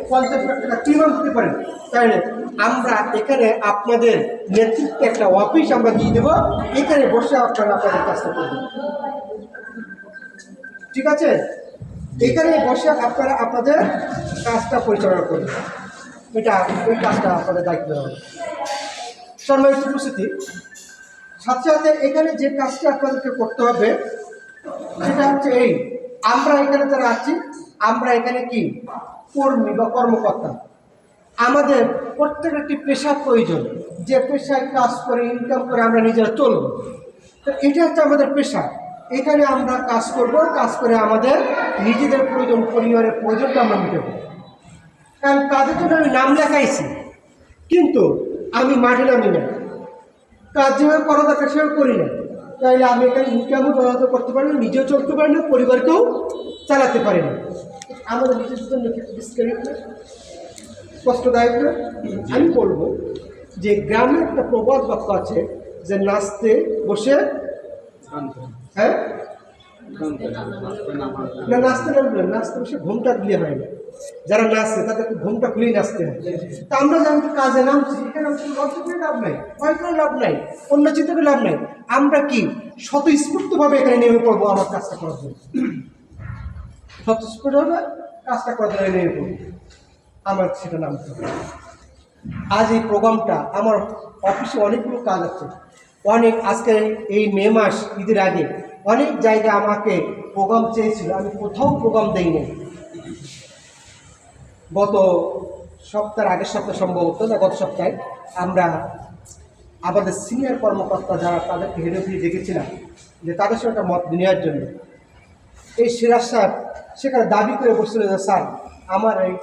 50 লাখ টাকা কিভাবে দিতে পারেন, তাহলে আমরা এখানে আপনাদের নেতৃত্বে একটা অফিস আমরা দিয়ে দেবো, এখানে বসে আপনারা আপনাদের কাজটা করবেন। ঠিক আছে, এখানে বসে আপনারা আপনাদের কাজটা পরিচালনা করবেন, এটা ওই কাজটা আপনাদের দায়িত্ব হবে। সম্মানিত উপস্থিতি, সাথে সাথে এখানে যে কাজটা আপনাদেরকে করতে হবে সেটা হচ্ছে এই, আমরা এখানে যারা আছি, আমরা এখানে কি কর্মী বা কর্মকর্তা, আমাদের প্রত্যেকের একটি পেশা প্রয়োজন, যে পেশায় কাজ করে ইনকাম করে আমরা নিজেরা চলব। তো এটা হচ্ছে আমাদের পেশা, এখানে আমরা কাজ করব, কাজ করে আমাদের নিজেদের প্রয়োজন, পরিবারের প্রয়োজনটা আমরা মেটাবো। কারণ কাজের জন্য আমি নাম লেখাইছি, কিন্তু আমি মাঠে নামি না, কাজ যেভাবে করা দরকার সেভাবে করি না, তাইলে আমি এখানে ইনকামও করতে পারি না, নিজেও চলতে পারি না, পরিবারকেও চালাতে পারি না। আমাদের নিজের জন্য কষ্টদায়ক না? আমি বলবো যে গ্রামে একটা প্রবাদ বাক্য আছে যে নাচতে বসে, হ্যাঁ না, নাচতে নামবে, নাচতে বসে ঘুমটা দিয়ে হয় না। যারা নাচছে তাদেরকে ঘুমটা খুলেই নাচতে হয়। তা আমরা যেমন কাজে নামছি, এখানে লজ্জা করে লাভ নাই, ভয় করে লাভ নাই, অন্য চিন্তা করে লাভ নাই। আমরা কি স্বতঃস্ফূর্তভাবে এখানে নেমে পড়বো আমার কাজটা করার জন্য, স্বতঃস্ফূর্তভাবে কাজটা করার জন্য নেমে পড়বো, আমার সেটা নামতে হবে। আজ এই প্রোগ্রামটা আমার অফিসে অনেকগুলো কাজ আছে, অনেক আজকে এই মে মাস ঈদের আগে অনেক জায়গায় আমাকে প্রোগ্রাম চেয়েছিল, আমি কোথাও প্রোগ্রাম দেইনি। গত সপ্তাহের আগের সপ্তাহে সম্ভবত না, গত সপ্তাহে আমরা আমাদের সিনিয়র কর্মকর্তা যারা, তাদেরকে হেরে ফিরে দেখেছিলাম যে তাদের সঙ্গে একটা মত নেওয়ার জন্য। এই সিরাজ সাহেব সেখানে দাবি করে বসছিল যে স্যার আমার এই